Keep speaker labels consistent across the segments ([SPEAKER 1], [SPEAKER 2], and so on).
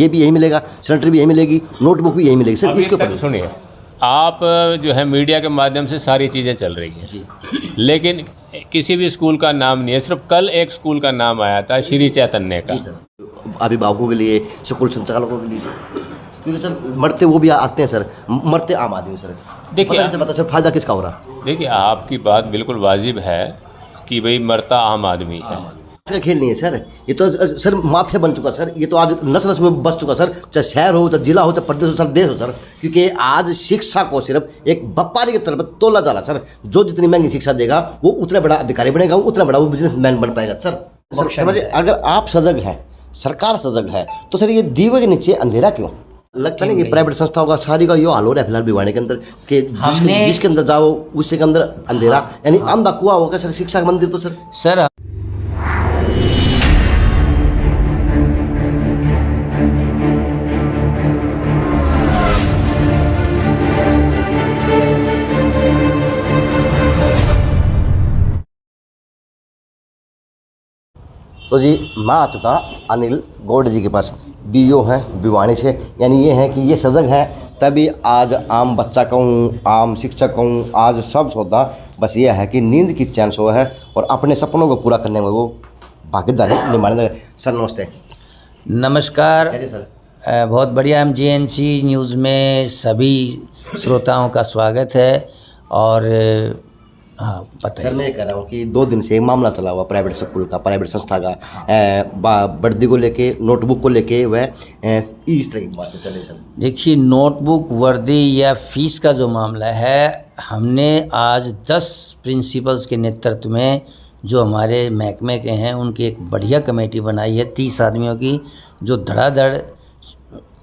[SPEAKER 1] ये भी यही मिलेगा, सैनिटरी भी यही मिलेगी, नोटबुक भी यही मिलेगी सर। इसके ऊपर
[SPEAKER 2] सुनिए, आप जो है मीडिया के माध्यम से सारी चीज़ें चल रही हैं, लेकिन किसी भी स्कूल का नाम नहीं है। सिर्फ कल एक स्कूल का नाम आया था, श्री चैतन्य का।
[SPEAKER 1] अभिभावकों के लिए, स्कूल संचालकों के लिए, क्योंकि सर मरते वो भी आते हैं सर, मरते आम आदमी सर।
[SPEAKER 2] देखिए
[SPEAKER 1] पता सर फायदा किसका हो रहा?
[SPEAKER 2] देखिए, आपकी बात बिल्कुल वाजिब है कि भाई मरता आम आदमी है।
[SPEAKER 1] इसका खेल नहीं है सर, ये तो सर माफिया बन चुका सर, ये तो आज नस नस में बस चुका सर, चाहे शहर हो, चाहे जिला हो, चाहे प्रदेश हो सर, देश हो सर। क्योंकि आज शिक्षा को सिर्फ एक व्यापारी की तरफ तोला जा रहा सर। जो जितनी महंगी शिक्षा देगा वो उतना बड़ा अधिकारी बनेगा, वो उतना बड़ा वो बिजनेसमैन बन पाएगा सर। समझिए, अगर आप सजग हैं, सरकार सजग है, तो सर ये दीवे के नीचे अंधेरा क्यों? लगता नहीं कि प्राइवेट संस्थाओं का सारी का यो हाल हो रहा है फिलहाल भिवानी के अंदर, कि जिसके अंदर जाओ उसके अंदर अंधेरा, यानी अंधा कुआं होगा सर शिक्षा का मंदिर। तो सर तो जी मैं आ चुका अनिल गौड़ जी के पास, बीओ हैं भिवानी से। यानी ये है कि ये सजग हैं, तभी आज आम बच्चा कहूँ, आम शिक्षक कहूँ, आज सब सौदा बस ये है कि नींद की चैन सो है और अपने सपनों को पूरा करने में वो भागीदार है, निभाने। सर नमस्ते।
[SPEAKER 3] नमस्कार
[SPEAKER 1] सर।
[SPEAKER 3] बहुत बढ़िया। हम JNC न्यूज़ में सभी श्रोताओं का स्वागत है। और हाँ पता
[SPEAKER 1] सर मैं ये कह रहा हूँ कि 2 दिन से मामला चला हुआ प्राइवेट स्कूल का, प्राइवेट संस्था का, वर्दी को लेके, नोटबुक को लेके, वह इस तरह की बात चले सर।
[SPEAKER 3] देखिए, नोटबुक, वर्दी या फीस का जो मामला है, हमने आज 10 प्रिंसिपल्स के नेतृत्व में, जो हमारे महकमे के हैं, उनकी एक बढ़िया कमेटी बनाई है 30 आदमियों की, जो धड़ाधड़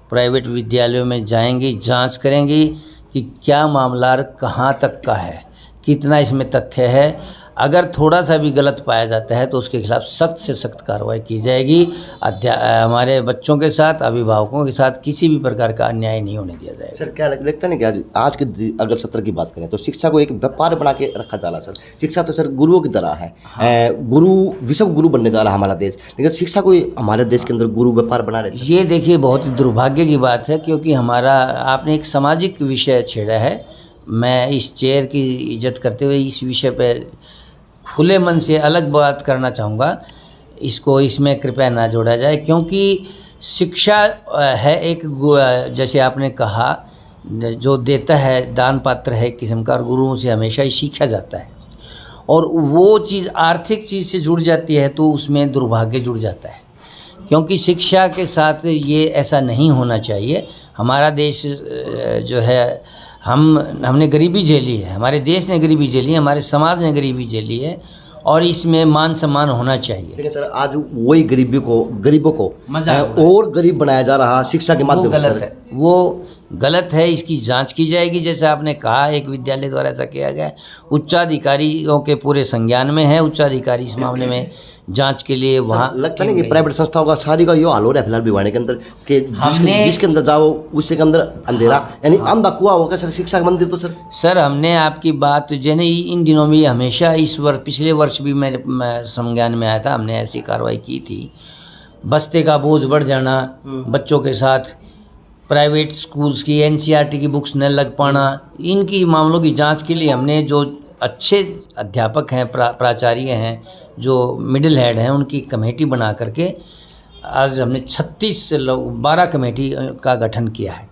[SPEAKER 3] प्राइवेट विद्यालयों में जाएंगी, जांच करेंगी कि क्या मामला कहाँ तक का है, कितना इसमें तथ्य है। अगर थोड़ा सा भी गलत पाया जाता है तो उसके खिलाफ सख्त से सख्त कार्रवाई की जाएगी। हमारे बच्चों के साथ, अभिभावकों के साथ किसी भी प्रकार का अन्याय नहीं होने दिया जाएगा।
[SPEAKER 1] सर क्या लगता नहीं कि आज के अगर सत्र की बात करें तो शिक्षा को एक व्यापार बना के रखा जा रहा सर। शिक्षा तो सर गुरुओं की तरह है। हाँ। गुरु विश्व गुरु बनने जा रहा है हमारा देश, लेकिन शिक्षा को हमारे देश के अंदर गुरु व्यापार बना रहे।
[SPEAKER 3] ये देखिए, बहुत ही दुर्भाग्य की बात है, क्योंकि आपने एक सामाजिक विषय छेड़ा है। मैं इस चेयर की इज्जत करते हुए इस विषय पे खुले मन से अलग बात करना चाहूँगा। इसमें कृपया ना जोड़ा जाए, क्योंकि शिक्षा है एक, जैसे आपने कहा, जो देता है दान पात्र है एक किस्म का, और गुरुओं से हमेशा ही सीखा जाता है। और वो चीज़ आर्थिक चीज़ से जुड़ जाती है तो उसमें दुर्भाग्य जुड़ जाता है, क्योंकि शिक्षा के साथ ये ऐसा नहीं होना चाहिए। हमारा देश जो है, हमने गरीबी झेली है, हमारे देश ने गरीबी झेली है, हमारे समाज ने गरीबी झेली है, और इसमें मान सम्मान होना चाहिए।
[SPEAKER 1] लेकिन सर आज वही गरीबों को और गरीब बनाया जा रहा शिक्षा के माध्यम से।
[SPEAKER 3] वो गलत है, इसकी जांच की जाएगी। जैसे आपने कहा, एक विद्यालय द्वारा ऐसा किया गया, उच्चाधिकारियों के पूरे संज्ञान में है, उच्चाधिकारी इस मामले में जांच के लिए वहाँ।
[SPEAKER 1] लगता नहीं कि प्राइवेट संस्थाओं का सारी का यो हाल हो रहा है फिलहाल भिवानी के अंदर, कि जिसके अंदर जाओ उसके अंदर अंधेरा, यानी अंधा कुआं होगा सर शिक्षा का मंदिर। तो सर
[SPEAKER 3] हमने आपकी बात जैसे इन दिनों में हमेशा, इस वर्ष, पिछले वर्ष भी मैं संज्ञान में आया था, हमने ऐसी कार्रवाई की थी। बस्ते का बोझ बढ़ जाना बच्चों के साथ, प्राइवेट स्कूल्स की NCERT की बुक्स न लग पाना, इनकी मामलों की जांच के लिए हमने जो अच्छे अध्यापक हैं, प्राचार्य हैं, जो मिडिल हेड हैं, उनकी कमेटी बना करके आज हमने 12 कमेटी का गठन किया है।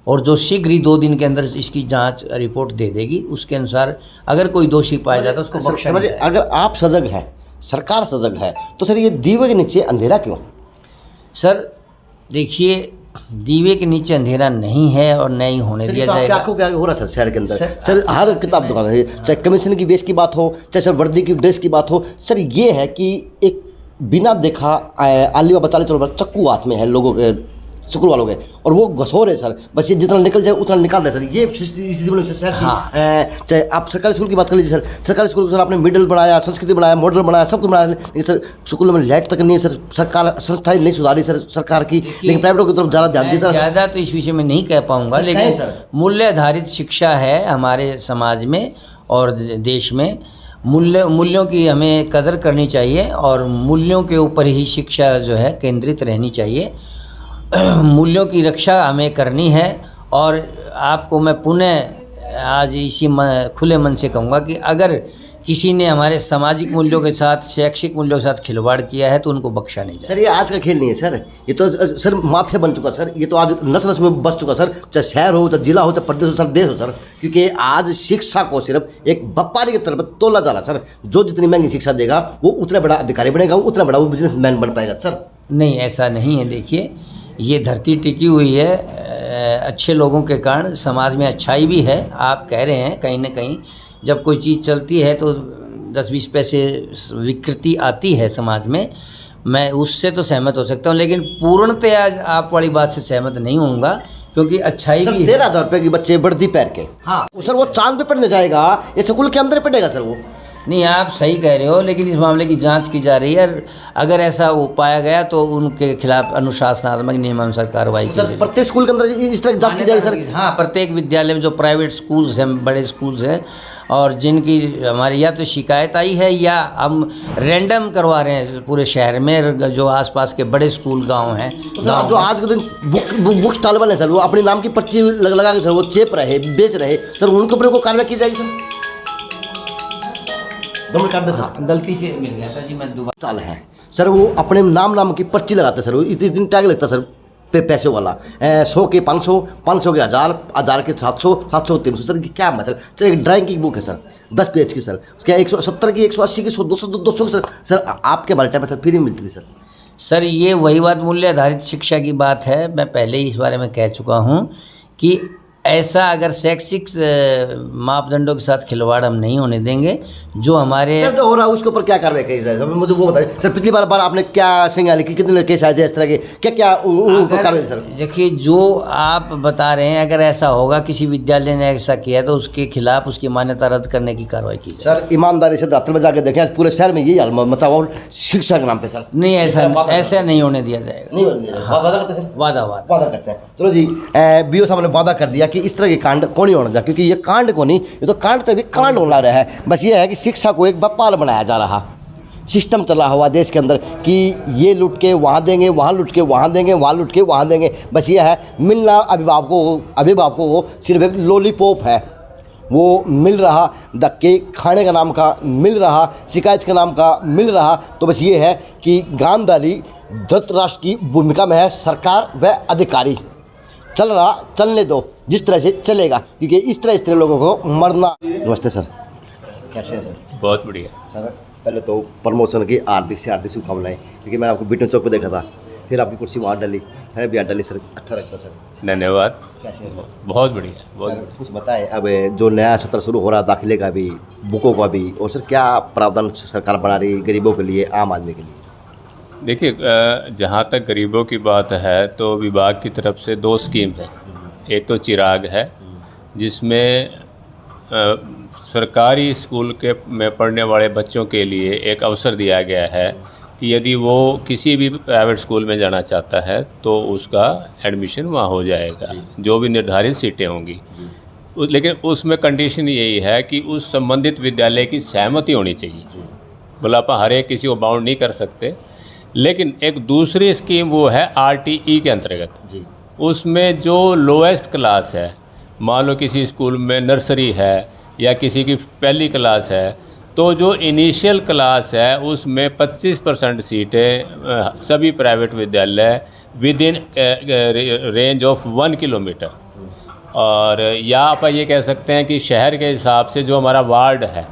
[SPEAKER 3] और जो शीघ्र ही 2 दिन के अंदर इसकी जांच रिपोर्ट दे देगी, उसके अनुसार अगर कोई दोषी पाया जाता है उसको बख्शा जाएगा।
[SPEAKER 1] अगर आप सजग हैं, सरकार सजग है, तो सर ये दीवे के नीचे अंधेरा क्यों?
[SPEAKER 3] सर देखिए, दीवे के नीचे अंधेरा नहीं है और नहीं होने दिया जाएगा।
[SPEAKER 1] क्या हो रहा है सर शहर के अंदर? सर हर किताब दुकान है, चाहे कमीशन की बेस की बात हो, चाहे सर वर्दी की ड्रेस की बात हो, सर ये है कि एक बिना देखा आलिया बचाले चलो चक्कू हाथ में है लोगों के, स्कूल वालों के, और वो घसो रहे सर, बस ये जितना निकल जाए उतना निकाल रहे सर। ये शहर की, चाहे आप सरकारी स्कूल की बात कर लीजिए सर, सरकारी स्कूल सर आपने मिडिल बनाया, संस्कृति बनाया, मॉडल बनाया, सब कुछ बनाया, लेकिन सर स्कूल में लाइट तक नहीं है सर। सरकार संस्थाएं नहीं सुधारी सर सरकार की, लेकिन प्राइवेटों की तरफ ज़्यादा ध्यान देता है।
[SPEAKER 3] ज़्यादा तो इस विषय में नहीं कह पाऊँगा, लेकिन मूल्य आधारित शिक्षा है हमारे समाज में और देश में। मूल्यों की हमें कदर करनी चाहिए और मूल्यों के ऊपर ही शिक्षा जो है केंद्रित रहनी चाहिए। मूल्यों की रक्षा हमें करनी है। और आपको मैं पुनः आज इसी खुले मन से कहूँगा कि अगर किसी ने हमारे सामाजिक मूल्यों के साथ, शैक्षिक मूल्यों के साथ खिलवाड़ किया है तो उनको बख्शा नहीं जाए।
[SPEAKER 1] सर ये आज का खेल नहीं है सर, ये तो सर माफिया बन चुका सर, ये तो आज नस्ल नस्ल में बस चुका सर, चाहे शहर हो, चाहे जिला हो, चाहे प्रदेश हो सर, देश हो सर। क्योंकि आज शिक्षा को सिर्फ एक व्यापारी की तरफ तोला जा रहा सर। जो जितनी महंगी शिक्षा देगा वो उतना बड़ा अधिकारी बनेगा, वो उतना बड़ा वो बिजनेसमैन बन पाएगा सर।
[SPEAKER 3] नहीं, ऐसा नहीं है। देखिए, ये धरती टिकी हुई है अच्छे लोगों के कारण, समाज में अच्छाई भी है। आप कह रहे हैं कहीं ना कहीं जब कोई चीज़ चलती है तो 10-20 पैसे विकृति आती है समाज में, मैं उससे तो सहमत हो सकता हूँ, लेकिन पूर्णतया आप वाली बात से सहमत नहीं होऊंगा, क्योंकि अच्छाई भी है।
[SPEAKER 1] 13,000 रुपये की बच्चे वर्दी पैर के,
[SPEAKER 3] हाँ
[SPEAKER 1] सर वो चांद पे पढ़ने जाएगा या स्कूल के अंदर पढ़ेगा सर? वो
[SPEAKER 3] नहीं, आप सही कह रहे हो, लेकिन इस मामले की जांच की जा रही है। अगर ऐसा वो पाया गया तो उनके खिलाफ अनुशासनात्मक नियमानुसार कार्रवाई की
[SPEAKER 1] सर
[SPEAKER 3] जाएगी।
[SPEAKER 1] प्रत्येक स्कूल के अंदर इस तरह जांच की जाएगी सर?
[SPEAKER 3] हाँ, प्रत्येक विद्यालय में जो प्राइवेट स्कूल्स हैं, बड़े स्कूल्स हैं, और जिनकी हमारी या तो शिकायत आई है या हम रैंडम करवा रहे हैं पूरे शहर में, जो आसपास के बड़े स्कूल गांव हैं।
[SPEAKER 1] तो सर जो आज के दिन बुक स्टॉल वाले सर, वो अपने नाम की पर्ची लगा के सर वो चेप रहे, बेच रहे सर, उनके ऊपर को कार्रवाई की जाएगी सर? कर दे सर,
[SPEAKER 3] गलती से मिल गया था जी, मैं दोबारा
[SPEAKER 1] स्टॉल है सर, वो अपने नाम की पर्ची लगाते सर, वो इतनी टैग लगता सर पैसे वाला, 100 के 500, 500 के 1000, 1000 के 700, 700 के 300 सर। क्या मतलब सर? एक ड्राइंग की बुक है सर 10 पेज की सर, उसके 170 की, 180 की, 100, 200 सर। सर आपके हमारे टाइम पर सर फ्री मिलती थी सर।
[SPEAKER 3] सर, ये वही बात मूल्य आधारित शिक्षा की बात है। मैं पहले ही इस बारे में कह चुका हूँ कि ऐसा अगर शैक्षिक मापदंडों के साथ खिलवाड़ हम नहीं होने देंगे। जो हमारे
[SPEAKER 1] सर जो हो रहा है उसके ऊपर क्या कार्रवाई की जाए? मुझे वो बताइए सर, पिछली बार आपने क्या सिंगाली की, कितने केस आए थे इस तरह के, क्या कार्रवाई सर?
[SPEAKER 3] देखिए, जो आप बता रहे हैं, अगर ऐसा होगा, किसी विद्यालय ने ऐसा किया तो उसके खिलाफ उसकी मान्यता रद्द करने की कार्रवाई की जाए।
[SPEAKER 1] सर ईमानदारी से रात्र में जाकर देखें, आज पूरे शहर में यही हाल मचा हुआ शिक्षा के नाम पे सर।
[SPEAKER 3] नहीं, ऐसा नहीं होने दिया जाएगा।
[SPEAKER 1] नहीं वादा करते सर, वादा करते हैं। चलो जी, बीओ साहब ने वादा कर दिया कि इस तरह के कांड को नहीं होना चाहिए, क्योंकि ये कांड को नहीं, ये तो कांड तभी कांड होना रहा है। बस ये है कि शिक्षा को एक व्यापार बनाया जा रहा, सिस्टम चला हुआ देश के अंदर कि ये लूट के वहाँ देंगे, वहाँ लूट के वहाँ देंगे, वहाँ लूट के वहाँ देंगे। बस ये है, मिलना अभिभावकों को सिर्फ एक लॉलीपॉप है, वो मिल रहा, धक्के खाने का नाम का मिल रहा, शिकायत के नाम का मिल रहा। तो बस ये है कि गांधारी धृतराष्ट्र की भूमिका में है सरकार व अधिकारी। चल रहा, चलने दो, जिस तरह से चलेगा, क्योंकि इस तरह लोगों को मरना। नमस्ते सर, कैसे हैं सर?
[SPEAKER 2] बहुत बढ़िया
[SPEAKER 1] सर, पहले तो प्रमोशन की हार्दिक शुभकामनाएं, क्योंकि मैंने आपको बीटन चौक पे देखा था, फिर आपकी कुर्सी वहाँ डाली, फिर भी डाली सर, अच्छा लगता सर।
[SPEAKER 2] धन्यवाद।
[SPEAKER 1] कैसे हैं सर?
[SPEAKER 2] बहुत बढ़िया, बहुत
[SPEAKER 1] सर कुछ बताएं, अब जो नया सत्र शुरू हो रहा दाखिले का भी, बुकों का भी, और सर क्या प्रावधान सरकार बना रही गरीबों के लिए, आम आदमी के लिए?
[SPEAKER 2] देखिए, जहाँ तक गरीबों की बात है तो विभाग की तरफ से 2 स्कीम है। एक तो चिराग है, जिसमें सरकारी स्कूल के में पढ़ने वाले बच्चों के लिए एक अवसर दिया गया है कि यदि वो किसी भी प्राइवेट स्कूल में जाना चाहता है तो उसका एडमिशन वहाँ हो जाएगा, जो भी निर्धारित सीटें होंगी। लेकिन उसमें कंडीशन यही है कि उस संबंधित विद्यालय की सहमति होनी चाहिए। बोला आप हर एक किसी को बाउंड नहीं कर सकते। लेकिन एक दूसरी स्कीम वो है RTE के अंतर्गत, उसमें जो लोएस्ट क्लास है, मान लो किसी स्कूल में नर्सरी है या किसी की पहली क्लास है, तो जो इनिशियल क्लास है उसमें 25% सीटें सभी प्राइवेट विद्यालय with in range of 1 kilometre, और या आप ये कह सकते हैं कि शहर के हिसाब से जो हमारा वार्ड है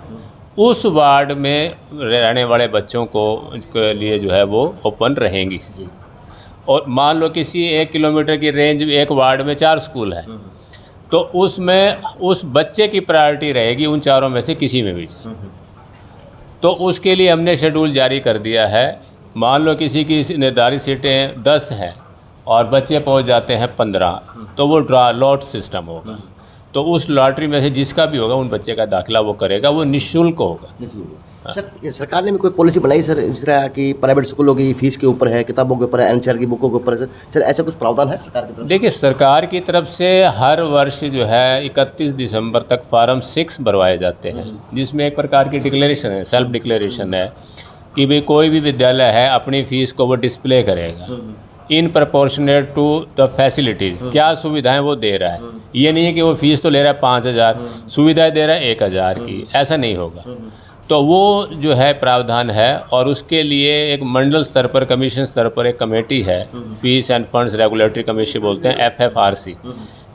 [SPEAKER 2] उस वार्ड में रहने वाले बच्चों को इसके लिए जो है वो ओपन रहेंगी। और मान लो किसी 1 किलोमीटर की रेंज में एक वार्ड में 4 स्कूल है, तो उसमें उस बच्चे की प्रायोरिटी रहेगी उन चारों में से किसी में भी। तो उसके लिए हमने शेड्यूल जारी कर दिया है। मान लो किसी की निर्धारित सीटें 10 हैं और बच्चे पहुंच जाते हैं 15, तो वो लॉट सिस्टम होगा। तो उस लॉटरी में से जिसका भी होगा उन बच्चे का दाखिला वो करेगा, वो निःशुल्क होगा।
[SPEAKER 1] सर सरकार ने भी कोई पॉलिसी बनाई सर इस तरह की प्राइवेट स्कूलों की फीस के ऊपर है, किताबों के ऊपर है, NCR की बुकों के ऊपर है सर, ऐसा कुछ प्रावधान है सरकार की तरफ? देखिए,
[SPEAKER 2] सरकार की तरफ से हर वर्ष जो है 31 दिसंबर तक फॉर्म 6 भरवाए जाते हैं, जिसमें एक प्रकार की डिक्लेरेशन है, सेल्फ डिक्लेरेशन है कि भाई कोई भी विद्यालय है अपनी फ़ीस को वो डिस्प्ले करेगा। इन प्रपोर्शनेट टू द फैसिलिटीज़, क्या सुविधाएं वो दे रहा है। ये नहीं है कि वो फीस तो ले रहा है 5,000, सुविधाएं दे रहा है 1,000 की, ऐसा नहीं होगा। तो वो जो है प्रावधान है, और उसके लिए एक मंडल स्तर पर, कमीशन स्तर पर एक कमेटी है, fees end funds regulatory committee बोलते हैं, FFRC।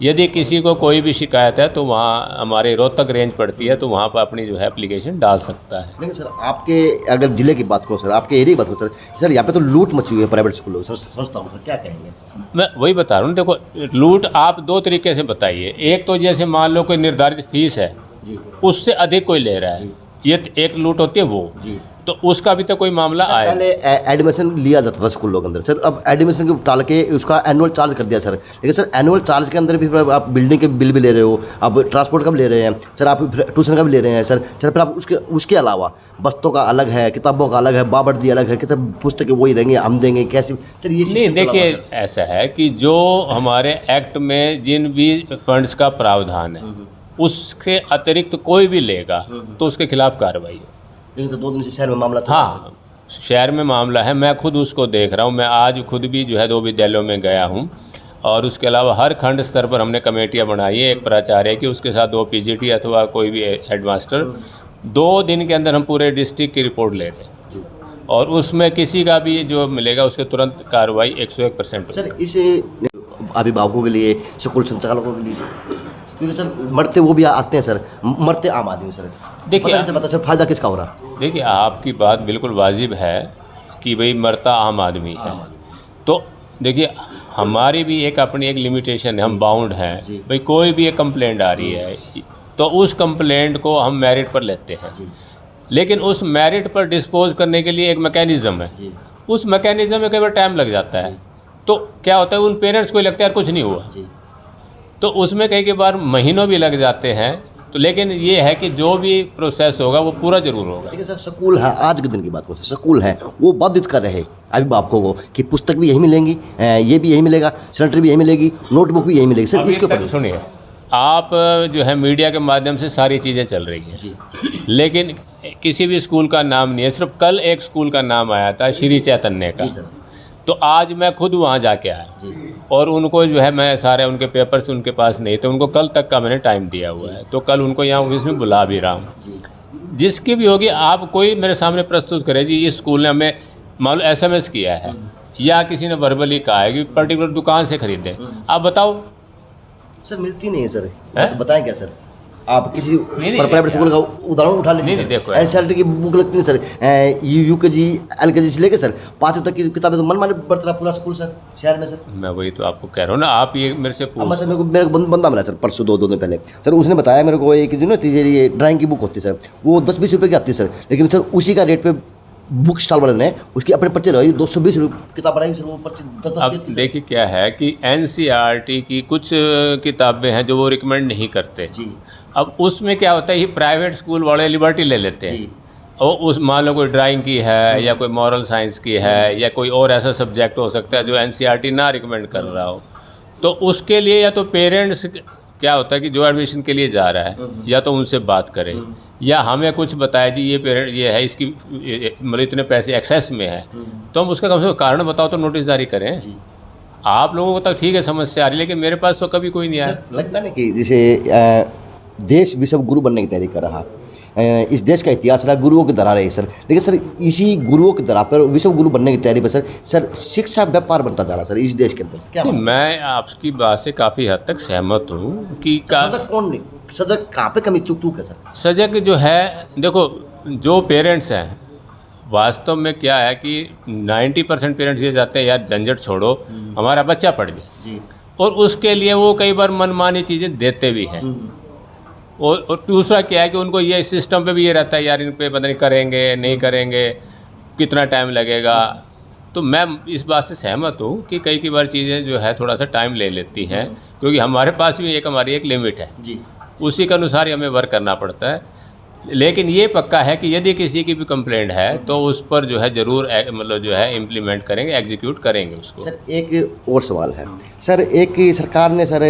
[SPEAKER 2] यदि किसी को कोई भी शिकायत है तो वहाँ हमारे रोहतक रेंज पड़ती है, तो वहाँ पर अपनी जो है एप्लीकेशन डाल सकता है।
[SPEAKER 1] लेकिन सर आपके अगर जिले की बात करो सर, आपके एरिया की बात करो सर यहाँ पे तो लूट मची हुई है प्राइवेट स्कूलों सर, समझता हूँ सर, क्या कहेंगे?
[SPEAKER 2] मैं वही बता रहा हूँ, देखो लूट आप दो तरीके से बताइए। एक तो जैसे मान लो कोई निर्धारित फीस है,
[SPEAKER 1] जी
[SPEAKER 2] उससे अधिक कोई ले रहा है, ये एक लूट होती है वो,
[SPEAKER 1] जी।
[SPEAKER 2] तो उसका अभी तक कोई मामला आया।
[SPEAKER 1] पहले एडमिशन लिया जाता था स्कूलों के अंदर सर, अब एडमिशन को टाल के उसका एनुअल चार्ज कर दिया सर। लेकिन सर एनुअल चार्ज के अंदर भी फिर आप बिल्डिंग के बिल भी ले रहे हो, आप ट्रांसपोर्ट का भी ले रहे हैं सर, आप ट्यूशन का भी ले रहे हैं सर। फिर आप उसके अलावा बस्तों का अलग है, किताबों का अलग है, बावर्दी अलग है कि सर पुस्तकें वही रहेंगे, हम देंगे कैसे सर? ये
[SPEAKER 2] नहीं, देखिए ऐसा है कि जो हमारे एक्ट में जिन भी फंड्स का प्रावधान है, उसके अतिरिक्त कोई भी लेगा तो उसके खिलाफ कार्रवाई है।
[SPEAKER 1] लेकिन सर 2 दिन से शहर में मामला था।
[SPEAKER 2] हाँ, शहर में मामला है, मैं खुद उसको देख रहा हूँ। मैं आज खुद भी जो है 2 विद्यालयों में गया हूँ, और उसके अलावा हर खंड स्तर पर हमने कमेटियाँ बनाई है, एक प्राचार्य की, उसके साथ 2 PGT अथवा कोई भी हेडमास्टर। 2 दिन के अंदर हम पूरे डिस्ट्रिक्ट की रिपोर्ट ले रहे हैं, और उसमें किसी का भी जो मिलेगा उसके तुरंत कार्रवाई 101%।
[SPEAKER 1] सर इस अभिभावकों के लिए, स्कूल संचालकों के लिए, क्योंकि सर मरते वो भी आते हैं सर, मरते आम आदमी सर,
[SPEAKER 2] देखिए
[SPEAKER 1] पता सर फायदा किसका हो रहा?
[SPEAKER 2] देखिए, आपकी बात बिल्कुल वाजिब है कि भाई मरता आम आदमी है। तो देखिए, हमारी भी एक अपनी एक लिमिटेशन है, हम बाउंड हैं। भाई कोई भी एक कंप्लेंट आ रही है तो उस कंप्लेंट को हम मेरिट पर लेते हैं, लेकिन उस मेरिट पर डिस्पोज करने के लिए एक मैकेनिज़्म है। उस मैकेनिज़्म में कई बार टाइम लग जाता है, तो क्या होता है उन पेरेंट्स को लगता है यार कुछ नहीं हुआ, तो उसमें कई बार महीनों भी लग जाते हैं। तो लेकिन ये है कि जो भी प्रोसेस होगा वो पूरा जरूर होगा।
[SPEAKER 1] लेकिन सर स्कूल है, आज के दिन की बात करो, स्कूल है वो बाधित कर रहे अभिभावकों को कि पुस्तक भी यही मिलेंगी, ये भी यही मिलेगा, सैनिटरी भी यही मिलेगी, नोटबुक भी यही मिलेगी सर। इसके ऊपर
[SPEAKER 2] सुनिए, आप जो है मीडिया के माध्यम से सारी चीज़ें चल रही हैं, लेकिन किसी भी स्कूल का नाम नहीं है। सिर्फ कल एक स्कूल का नाम आया था, श्री चैतन्य का, तो आज मैं खुद वहाँ जाके आया, और उनको जो है मैं सारे उनके पेपर्स उनके पास नहीं थे, उनको कल तक का मैंने टाइम दिया हुआ है, तो कल उनको यहाँ ऑफिस में बुला भी रहा हूँ। जिसकी भी होगी, आप कोई मेरे सामने प्रस्तुत करे जी इस स्कूल ने हमें मान लो SMS किया है, या किसी ने वर्बली कहा है कि पर्टिकुलर दुकान से खरीदें, आप बताओ।
[SPEAKER 1] सर मिलती नहीं है सर, तो बताएं क्या सर? आप किसी प्राइवेट स्कूल का उदाहरण उठा लीजिए।
[SPEAKER 2] नहीं, देखो
[SPEAKER 1] NCERT की बुक लगती है सर, UKG LKG से लेकर सर 5वीं तक की किताबें तो मनमाने पढ़ता रहा पूरा स्कूल सर, शहर में सर।
[SPEAKER 2] मैं वही तो आपको कह रहा हूँ ना, आप ये मेरे से पूछ।
[SPEAKER 1] सर मेरे को बंदा मिला सर परसों 2 दिन पहले सर, उसने बताया मेरे को एक जो ना ये ड्राइंग की बुक होती है सर, वो 10-20 रुपये की आती है सर, लेकिन सर उसी का रेट पे बुक स्टॉल वाले ने उसकी अपने पर्चे लगाई 220 रुपये किताब बनाई सर, वो पर्चे 10 पेज की।
[SPEAKER 2] देखिए क्या है कि NCERT की कुछ किताबें हैं जो वो रिकमेंड नहीं करते जी। अब उसमें क्या होता है, ये प्राइवेट स्कूल वाले लिबर्टी ले लेते हैं, और उस मान लो कोई ड्राइंग की है, या कोई मॉरल साइंस की है, या कोई और ऐसा सब्जेक्ट हो सकता है जो NCERT ना रिकमेंड कर रहा हो, तो उसके लिए या तो पेरेंट्स क्या होता है कि जो एडमिशन के लिए जा रहा है, या तो उनसे बात करें, या हमें कुछ बताया जी ये पेरेंट ये है, इसकी मतलब इतने पैसे एक्सेस में है, तो हम उसका कम से कम कारण बताओ तो नोटिस जारी करें। आप लोगों को तक ठीक है समस्या आ रही है, लेकिन मेरे पास तो कभी कोई नहीं आया।
[SPEAKER 1] लगता नहीं कि जैसे देश विश्व गुरु बनने की तैयारी कर रहा, इस देश का इतिहास रहा गुरुओं की धरा रही सर, लेकिन सर इसी गुरुओं की धरा पर विश्व गुरु बनने की तैयारी पर सर शिक्षा व्यापार बनता जा रहा सर इस देश के अंदर। क्या
[SPEAKER 2] मैं आपकी बात से काफ़ी हद तक सहमत हूँ कि
[SPEAKER 1] सजग कौन नहीं, सजग कहाँ पे कमी चूक है सर?
[SPEAKER 2] सजग जो है, देखो जो पेरेंट्स हैं, वास्तव में क्या है कि 90% पेरेंट्स ये चाहते हैं यार झंझट छोड़ो, हमारा बच्चा पढ़ जाए, और उसके लिए वो कई बार मनमानी चीज़ें देते भी हैं। और दूसरा क्या है कि उनको ये सिस्टम पे भी ये रहता है यार इन पे पता नहीं करेंगे नहीं करेंगे, कितना टाइम लगेगा। तो मैं इस बात से सहमत हूँ कि कई बार चीज़ें जो है थोड़ा सा टाइम ले लेती हैं, क्योंकि हमारे पास भी हमारी एक लिमिट है जी, उसी के अनुसार ही हमें वर्क करना पड़ता है। लेकिन ये पक्का है कि यदि किसी की भी कंप्लेंट है तो उस पर जो है ज़रूर मतलब जो है इम्प्लीमेंट करेंगे, एग्जीक्यूट करेंगे उसको।
[SPEAKER 1] सर एक और सवाल है सर, एक सरकार ने सर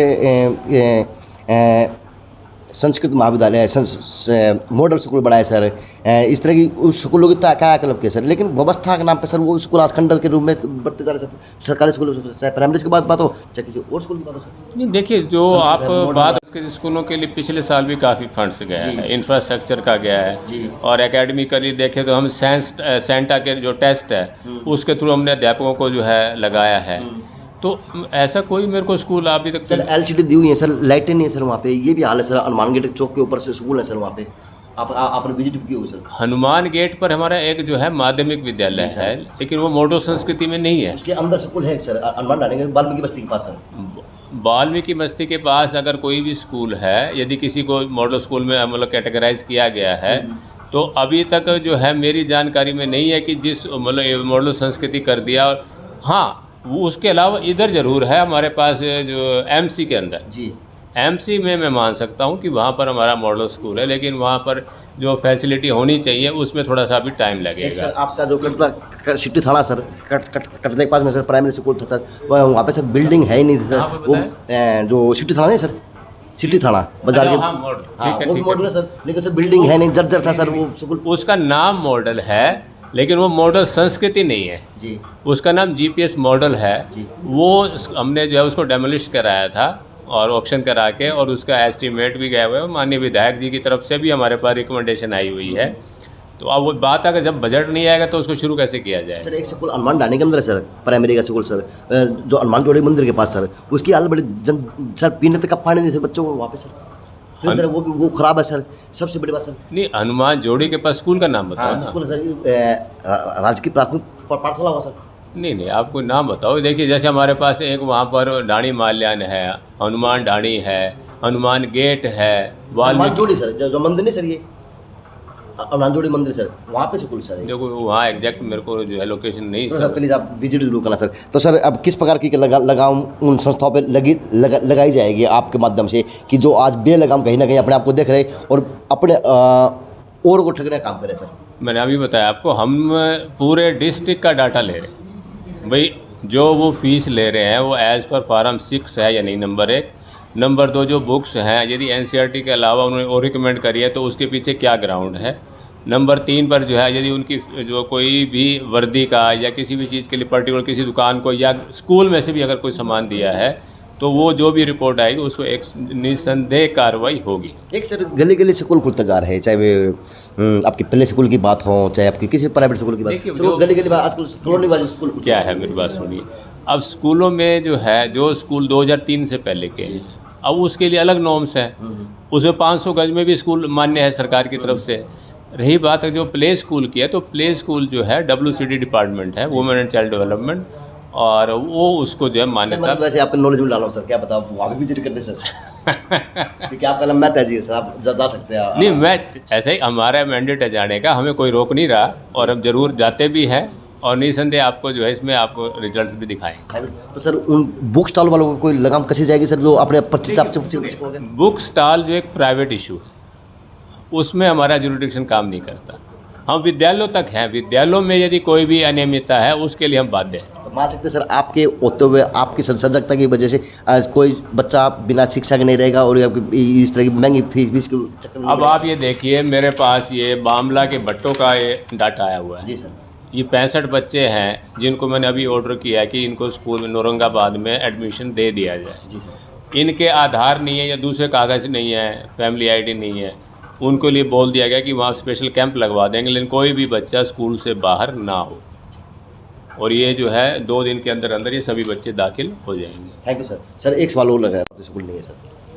[SPEAKER 1] संस्कृत महाविद्यालय है, मॉडल स्कूल बनाए सर, इस तरह की उस स्कूलों की क्याकल्प किए सर, लेकिन व्यवस्था के नाम पे सर वो स्कूल आज खंडर के रूप में बढ़ते जा रहे सर। सरकारी स्कूल चाहे प्राइमरी की बात हो चाहे किसी और स्कूल की बात हो सर।
[SPEAKER 2] नहीं, देखिए जो आप बात के स्कूलों के लिए पिछले साल भी काफ़ी फंड्स गया है, इंफ्रास्ट्रक्चर का गया है, और एकेडमिकली देखें तो हम सेंटा के जो टेस्ट है उसके थ्रू हमने अध्यापकों को जो है लगाया है। तो ऐसा कोई मेरे को स्कूल अभी तक
[SPEAKER 1] सर एलसीडी दी हुई है सर, लाइटें नहीं है सर वहाँ पे, ये भी हाल है सर। हनुमान गेट चौक के ऊपर से स्कूल है सर, वहाँ पे आपने विजिट भी की होगी सर।
[SPEAKER 2] हनुमान गेट पर हमारा एक जो है माध्यमिक विद्यालय है, लेकिन वो मॉडल संस्कृति में नहीं है।
[SPEAKER 1] उसके अंदर स्कूल है सर, हनुमान डालेंगे वाल्मीकि बस्ती के पास सर।
[SPEAKER 2] वाल्मीकि बस्ती के पास अगर कोई भी स्कूल है, यदि किसी को मॉडल स्कूल में मतलब कैटेगराइज किया गया है, तो अभी तक जो है मेरी जानकारी में नहीं है कि जिस मतलब मॉडल संस्कृति कर दिया। और हाँ, वो उसके अलावा इधर ज़रूर है हमारे पास जो एमसी के अंदर
[SPEAKER 1] जी,
[SPEAKER 2] एमसी में मैं मान सकता हूँ कि वहाँ पर हमारा मॉडल स्कूल है, लेकिन वहाँ पर जो फैसिलिटी होनी चाहिए उसमें थोड़ा सा भी टाइम लगेगा।
[SPEAKER 1] सर आपका जो कटला सिटी थाना सर, कटले के पास में सर प्राइमरी स्कूल था सर, वहाँ पे सर बिल्डिंग है ही नहीं थी सर। वो जो सिटी थाना नहीं सर, सिटी थाना बाजार के, वो मॉडल है सर, लेकिन सर बिल्डिंग है नहीं, जर्जर था सर वो स्कूल।
[SPEAKER 2] उसका नाम मॉडल है, लेकिन वो मॉडल संस्कृति नहीं है
[SPEAKER 1] जी,
[SPEAKER 2] उसका नाम जीपीएस मॉडल है। वो हमने जो है उसको डेमोलिश कराया था और ऑक्शन करा के, और उसका एस्टीमेट भी गया हुआ है, माननीय विधायक जी की तरफ से भी हमारे पास रिकमेंडेशन आई हुई है। तो अब वो बात अगर जब बजट नहीं आएगा तो उसको शुरू कैसे किया जाए।
[SPEAKER 1] सर एक स्कूल हनुमान डाणी के अंदर है सर, प्राइमरी का स्कूल सर, जो हनुमान जोड़ी मंदिर के पास सर, उसकी हालत बड़ी सर, पीने तक का पानी नहीं सर बच्चों को वहाँ पे सर। सर वो खराब है सर, सबसे बड़ी बात सर।
[SPEAKER 2] नहीं, हनुमान जोड़ी के पास स्कूल का नाम बताओ ना।
[SPEAKER 1] स्कूल है सर, राजकीय प्राथमिक पाठशाला हुआ सर।
[SPEAKER 2] नहीं, आप कोई नाम बताओ। देखिए जैसे हमारे पास एक वहाँ पर डाणी माल्यान है, हनुमान डाणी है, हनुमान गेट है,
[SPEAKER 1] हनुमान जोड़ी सर, जो मंदिर नहीं सर, ये हनुमान जोड़ी मंदिर सर, वहाँ पे स्कूल सर।
[SPEAKER 2] देखो वहाँ एग्जैक्ट मेरे को जो है लोकेशन नहीं
[SPEAKER 1] तो सर प्लीज़ आप विजिट जरूर करना सर। तो सर अब किस प्रकार की लगाम उन संस्थाओं पे लगाई जाएगी आपके माध्यम से, कि जो आज बेलगाम कहीं ना कहीं अपने आप को देख रहे और अपने और को ठगने का काम करे सर।
[SPEAKER 2] मैंने अभी बताया आपको, हम पूरे डिस्ट्रिक्ट का डाटा ले रहे हैं भाई। जो वो फीस ले रहे हैं वो एज़ पर फार्म 6 है या नहीं, नंबर 1। नंबर 2, जो बुक्स हैं यदि एनसीईआरटी के अलावा उन्होंने और रिकमेंड करी है तो उसके पीछे क्या ग्राउंड है। नंबर 3 पर जो है यदि उनकी जो कोई भी वर्दी का या किसी भी चीज़ के लिए पर्टिकुलर किसी दुकान को या स्कूल में से भी अगर कोई सामान दिया है तो वो जो भी रिपोर्ट आएगी उसको एक निस्संदेह कार्रवाई होगी। एक
[SPEAKER 1] सर गली गली स्कूल खुलते जा रहे हैं, चाहे वे आपकी प्ले स्कूल की बात हो चाहे आपकी किसी प्राइवेट स्कूल की बात हो, गली गली आजकल कॉलोनी वाले स्कूल
[SPEAKER 2] क्या है, मेरी बात सुनिए। अब स्कूलों में जो है जो स्कूल 2003 से पहले के हैं, अब उसके लिए अलग नॉर्म्स हैं, उसमें 500 गज में भी स्कूल मान्य है सरकार की तरफ से। रही बात जो प्ले स्कूल की है, तो प्ले स्कूल जो है WCD डिपार्टमेंट है, वुमेन एंड चाइल्ड डेवलपमेंट, और वो उसको जो है मान्यता।
[SPEAKER 1] वैसे आपके नॉलेज में डाला हूँ सर, क्या पता आप वहाँ भी विजिट करते सर। क्योंकि आपका लंबा तय जी सर, आप जा सकते हैं।
[SPEAKER 2] नहीं, मैं ऐसे ही हमारा मैंडेट है जाने का, हमें कोई रोक नहीं रहा, और हम जरूर जाते भी हैं, और निसंदेह आपको जो है इसमें आपको रिजल्ट्स भी दिखाएं।
[SPEAKER 1] तो सर उन बुक स्टॉल वालों को कोई लगाम कसी जाएगी सर, जो अपने 25
[SPEAKER 2] बुक स्टॉल जो एक प्राइवेट इशू है उसमें हमारा जुरिडिक्शन काम नहीं करता। हम विद्यालयों तक हैं, विद्यालयों में यदि कोई भी अनियमितता है उसके लिए हम बाध्य हैं।
[SPEAKER 1] मान सकते सर आपके होते हुए आपकी सजगता की वजह से आज कोई बच्चा बिना शिक्षा के नहीं रहेगा और इस तरह की महंगी फीस के चक्कर में।
[SPEAKER 2] अब आप ये देखिए, मेरे पास ये बामला के भट्टों का ये डाटा आया हुआ है।
[SPEAKER 1] जी सर।
[SPEAKER 2] ये 65 बच्चे हैं जिनको मैंने अभी ऑर्डर किया है कि इनको स्कूल में औरंगाबाद में एडमिशन दे दिया जाए।
[SPEAKER 1] जी सर।
[SPEAKER 2] इनके आधार नहीं है या दूसरे कागज़ नहीं है, फैमिली आईडी नहीं है, उनको लिए बोल दिया गया कि वहाँ स्पेशल कैंप लगवा देंगे, लेकिन कोई भी बच्चा स्कूल से बाहर ना हो। और ये जो है 2 दिन के अंदर अंदर ये सभी बच्चे दाखिल हो जाएंगे।
[SPEAKER 1] Thank you sir. सर एक सवाल और लग रहा है, स्कूल नहीं है सर,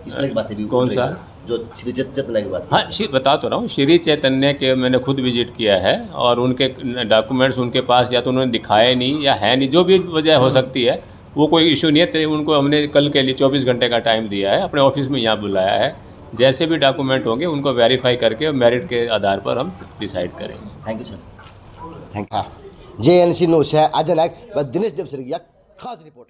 [SPEAKER 1] इस तरह की बातें भी।
[SPEAKER 2] कौन सा?
[SPEAKER 1] जो श्री चैतन्य की बात।
[SPEAKER 2] हाँ, बता तो रहा हूँ, श्री चैतन्य के मैंने खुद विजिट किया है, और उनके डॉक्यूमेंट्स उनके पास या तो उन्होंने दिखाए नहीं या है नहीं, जो भी वजह हो सकती है, वो कोई इशू नहीं है। उनको हमने कल के लिए 24 घंटे का टाइम दिया है, अपने ऑफिस में यहाँ बुलाया है। जैसे भी डॉक्यूमेंट होंगे उनको वेरीफाई करके मेरिट के आधार पर हम डिसाइड करेंगे।
[SPEAKER 1] Thank you sir. Thank you. JNC news है अजय नायक व दिनेश देव खास रिपोर्ट।